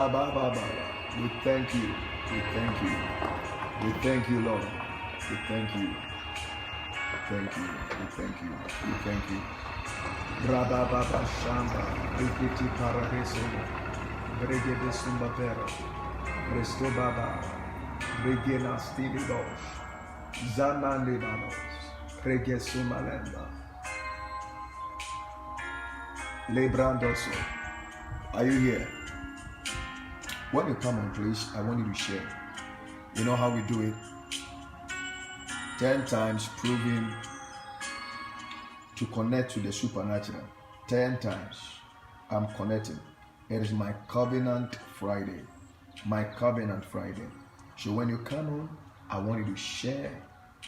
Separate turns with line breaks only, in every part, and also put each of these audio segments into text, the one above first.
We thank you. We thank you. We thank you, Lord. We thank you. Thank you. We thank you. We thank you. Rababa Shamba, Rikiti Paradeso, Bregede Sumbapera, Resto Baba, Regena Stilibos, Zanandibanos, Regesumalenda, Lebrandoso. Are you here? When you come on, please, I want you to share. You know how we do it? 10 times proving to connect to the supernatural. 10 times I'm connecting. It is my covenant Friday. My covenant Friday. So when you come on, I want you to share,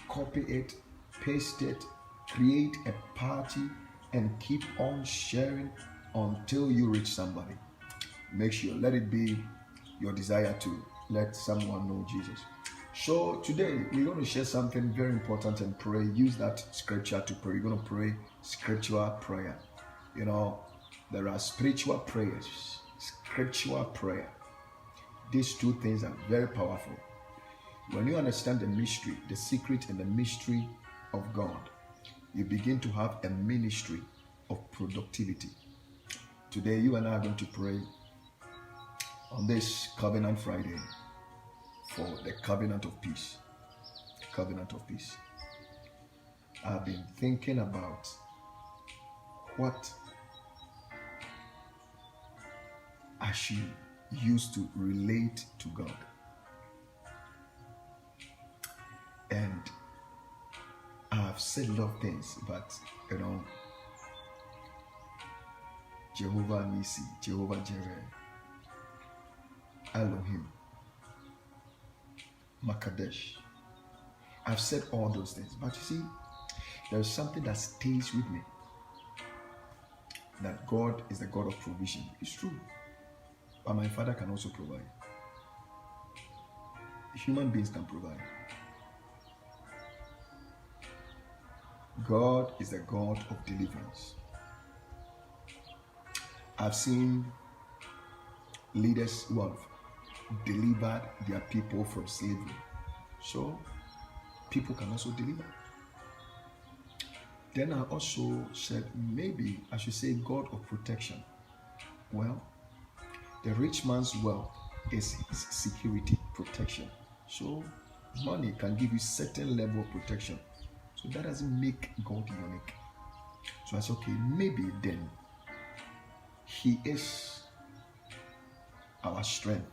copy it, paste it, create a party, and keep on sharing until you reach somebody. Make sure, let it be your desire to let someone know Jesus. So today we're going to share something very important and pray. Use that scripture to pray. You're going to pray scriptural prayer. You know, there are spiritual prayers, scriptural prayer. These two things are very powerful. When you understand the mystery, the secret and the mystery of God, you begin to have a ministry of productivity. Today you and I are going to pray on this Covenant Friday for the covenant of peace. Covenant of peace. I've been thinking about what I should use to relate to God. And I've said a lot of things, but you know, Jehovah Nisi, Jehovah Jireh, Elohim, Makadesh. I've said all those things, but you see, there's something that stays with me. That God is the God of provision. It's true. But my Father can also provide. Human beings can provide. God is the God of deliverance. I've seen leaders who have delivered their people from slavery. So people can also deliver. Then I also said maybe I should say God of protection. Well, the rich man's wealth is his security, protection. So money can give you certain level of protection. So that doesn't make God unique. So I said, okay, maybe then he is our strength,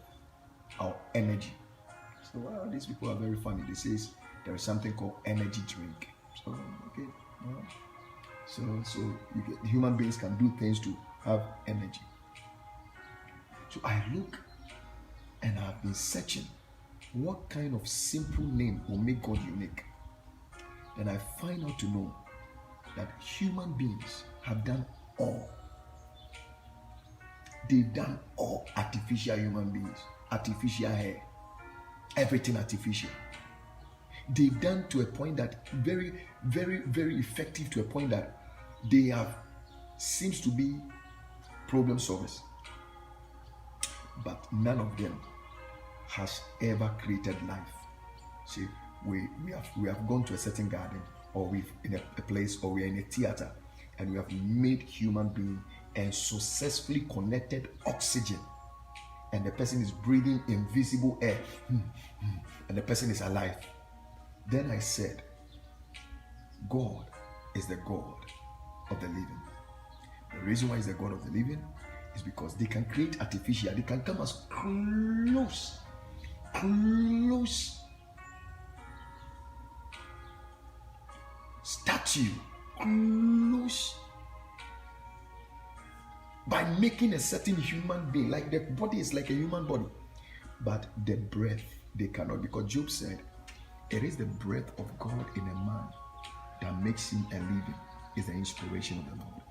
our energy. So well, these people are very funny. They say there is something called energy drink. So okay, well, so human beings can do things to have energy. So I look and I've been searching what kind of simple name will make God unique. Then I find out to know that human beings have done all. They've done all artificial human beings, artificial hair, everything artificial. They've done to a point that very, very, very effective to a point that they have seems to be problem solvers. But none of them has ever created life. See, we have gone to a certain garden, or we've in a place, or we're in a theater, and we have made human being and successfully connected oxygen, and the person is breathing invisible air, and the person is alive. Then I said, God is the God of the living. The reason why he's the God of the living is because they can create artificial, they can come as close statue, close, by making a certain human being, like the body is like a human body, but the breath they cannot, because Job said, it is the breath of God in a man that makes him a living, is the inspiration of the Lord.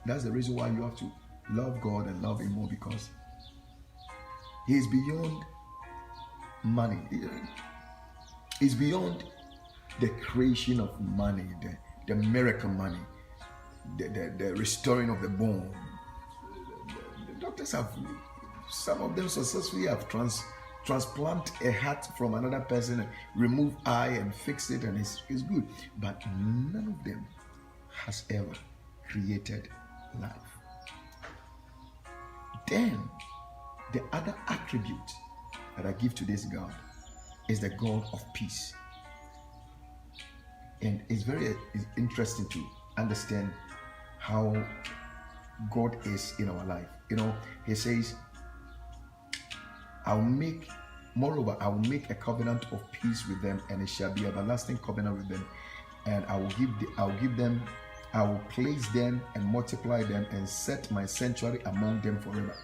That's the reason why you have to love God and love him more, because he is beyond money. He's beyond the creation of money, the miracle money, the restoring of the bone. The doctors have Some of them successfully have transplant a heart from another person and remove eye and fix it, and it's good. But none of them has ever created life. Then the other attribute that I give to this God is the God of peace. And it's very interesting to understand how God is in our life. He says, I will make a covenant of peace with them, and it shall be everlasting covenant with them, and I will place them and multiply them and set my sanctuary among them forever.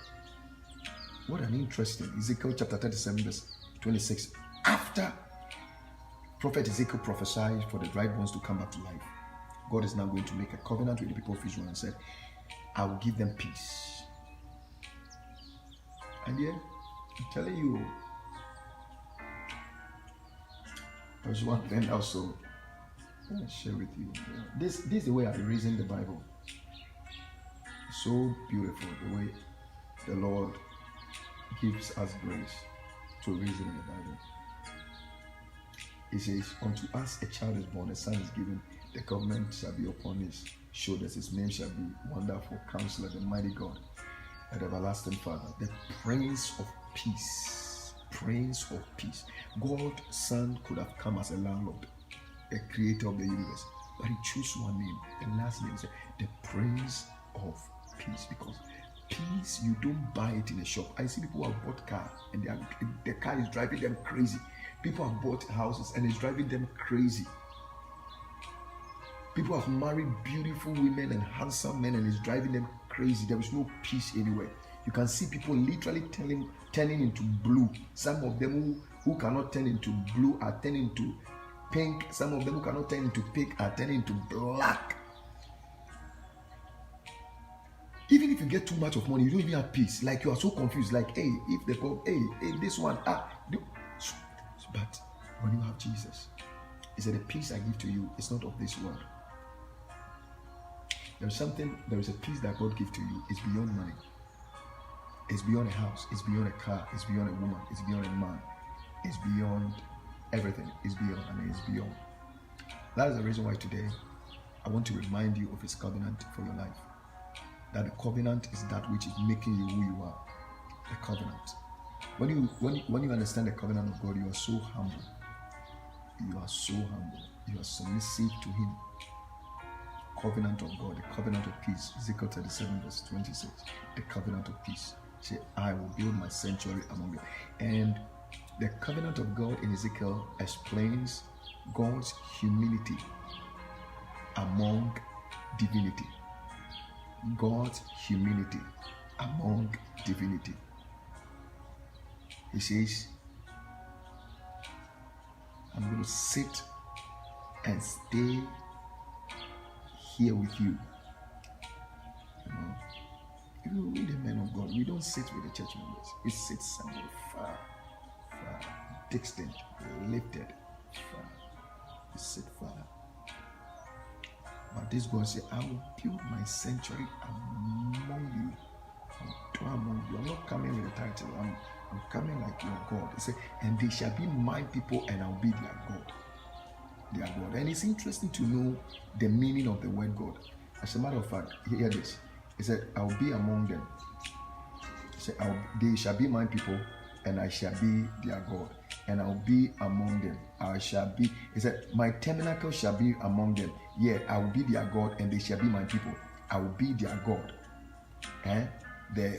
What an interesting Ezekiel chapter 37 verse 26. After Prophet Ezekiel prophesied for the dry bones to come back to life, God is now going to make a covenant with the people of Israel and said, I will give them peace. And yeah, I'm telling you, there's one thing also I want to share with you. This is the way I reason the Bible. It's so beautiful the way the Lord gives us grace to reason in the Bible. He says, unto us a child is born, a son is given, the government shall be upon his shoulders. His name shall be Wonderful Counselor, the Mighty God, and Everlasting Father, the Prince of Peace. Prince of Peace. God's Son could have come as a landlord, a creator of the universe, but he chose one name. The last name is the Prince of Peace, because peace, you don't buy it in a shop. I see people who have bought car and the car is driving them crazy. People have bought houses and it's driving them crazy. People have married beautiful women and handsome men and it's driving them crazy. There is no peace anywhere. You can see people literally turning into blue. Some of them who cannot turn into blue are turning into pink. Some of them who cannot turn into pink are turning into black. Even if you get too much of money, you don't even have peace. Like, you are so confused. Like, hey, if the poor, hey, this one, but when you have Jesus, he said, the peace I give to you is not of this world. There is a peace that God gives to you. It's beyond money. It's beyond a house. It's beyond a car. It's beyond a woman. It's beyond a man. It's beyond everything. It's beyond. That is the reason why today I want to remind you of his covenant for your life. That the covenant is that which is making you who you are. The covenant. When you understand the covenant of God, you are so humble. You are so humble. You are submissive to him. Covenant of God, the covenant of peace. Ezekiel 37 verse 26. The covenant of peace. Say, I will build my sanctuary among you. And the covenant of God in Ezekiel explains God's humility among divinity. God's humility among divinity. He says, I'm going to sit and stay here with you. If you read the men of God, we don't sit with the church members. We sit somewhere far, distant, lifted, far. We sit far. But this God said, I will build my sanctuary among you. I will dwell among you. I'm not coming with a title. I'm coming like your God. He said, and they shall be my people, and I'll be their God. Their God. And it's interesting to know the meaning of the word God. As a matter of fact, hear this. He said, I will be among them. He said, they shall be my people, and I shall be their God. And I will be among them. I shall be. He said, my tabernacle shall be among them. Yeah, I will be their God, and they shall be my people. I will be their God.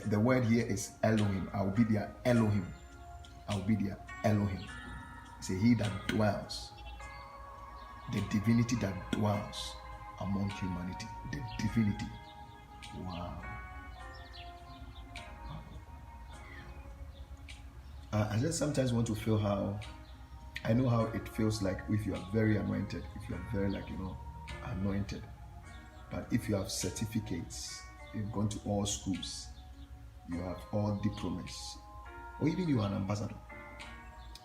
The word here is Elohim. I will be their Elohim. I will be their Elohim. Say, he that dwells, the divinity that dwells among humanity. The divinity. Wow. I just sometimes want to feel how, I know how it feels like if you are very anointed, if you are very anointed. But if you have certificates, you've gone to all schools, you have all diplomas, or even you are an ambassador.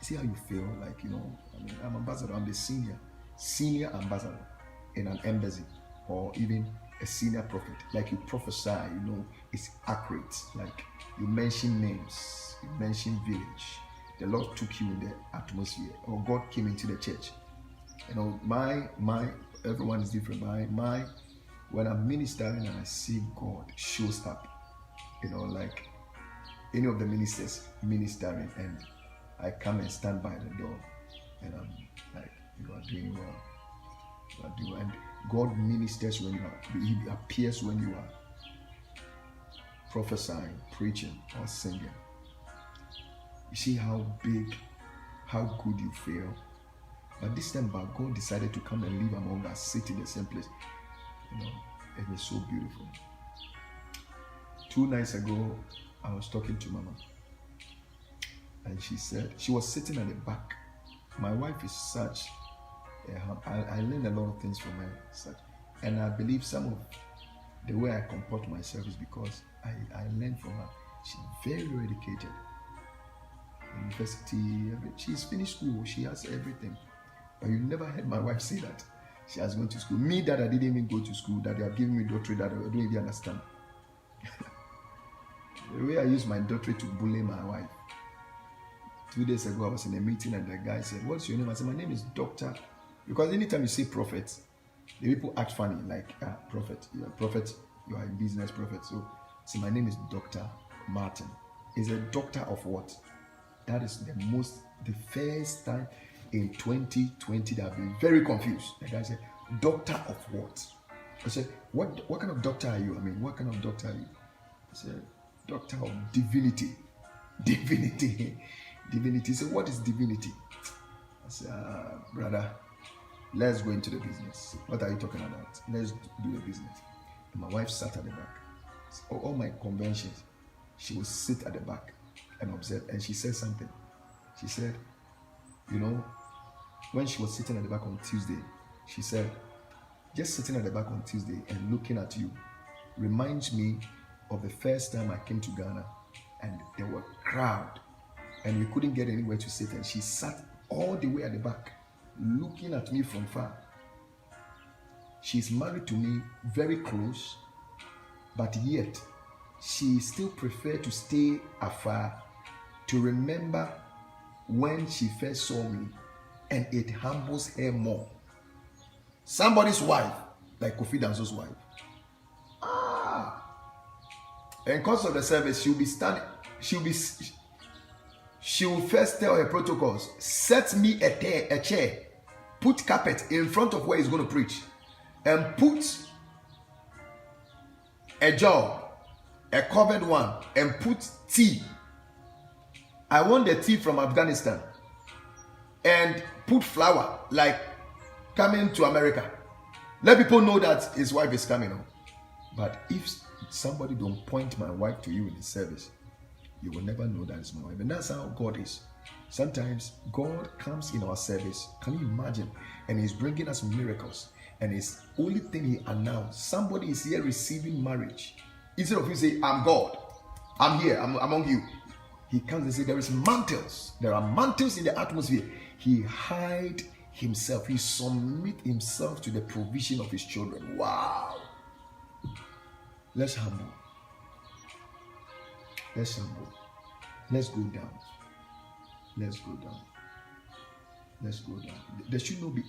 See how you feel like, I'm ambassador, I'm the senior ambassador in an embassy, or even a senior prophet. Like you prophesy, it's accurate. Like you mention names, you mention village. The Lord took you in the atmosphere, or God came into the church. My everyone is different. My when I'm ministering and I see God shows up, like any of the ministers ministering, and I come and stand by the door, and I'm like, you are doing well. You are doing, and God ministers when He appears when you are prophesying, preaching, or singing. You see how big, how good you feel. But this time, God decided to come and live among us, sit in the same place. It is so beautiful. 2 nights ago, I was talking to Mama, and she said she was sitting at the back. My wife is such. I learned a lot of things from her, and I believe some of the way I comport myself is because I learned from her. She's very, very educated. University, she's finished school. She has everything. But you never heard my wife say that she has gone to school. Me, that I didn't even go to school, that they have given me doctorate that I don't even understand. The way I use my doctorate to bully my wife. 2 days ago, I was in a meeting and the guy said, "What's your name?" I said, "My name is Doctor." Because anytime you say prophet, the people act funny, like, prophet, you're a prophet, you are a business prophet. So my name is Dr. Martin. Is a doctor of what? That is the first time in 2020 that I've been very confused. The guy said, "Doctor of what?" I said, what kind of doctor are you? What kind of doctor are you? I said, "Doctor of divinity." Divinity. Divinity. So what is divinity? I said, "Brother, let's go into the business. What are you talking about? Let's do the business." And my wife sat at the back. So all my conventions, she would sit at the back and observe. And she said something. She said, when she was sitting at the back on Tuesday, she said, "Just sitting at the back on Tuesday and looking at you reminds me of the first time I came to Ghana, and there were a crowd and we couldn't get anywhere to sit, and she sat all the way at the back looking at me from far. She's married to me very close, but yet she still preferred to stay afar to remember when she first saw me, and it humbles her more." Somebody's wife, like Kofi Danso's wife. And because of the service, she will first tell her protocols, "Set me a chair, put carpet in front of where he's going to preach, and put a jar, a covered one, and put tea. I want the tea from Afghanistan, and put flour, like coming to America. Let people know that his wife is coming home." But if somebody don't point my wife to you in the service, you will never know that it's my wife. And that's how God is. Sometimes God comes in our service. Can you imagine? And He's bringing us miracles. And His only thing He announced, somebody is here receiving marriage. Instead of you say, "I'm God, I'm here, I'm among you," He comes and says, "There is mantles. There are mantles in the atmosphere." He hide Himself. He submit Himself to the provision of His children. Wow. Let's humble. Let's humble. Let's go down. Let's go down. Let's go down. There should not be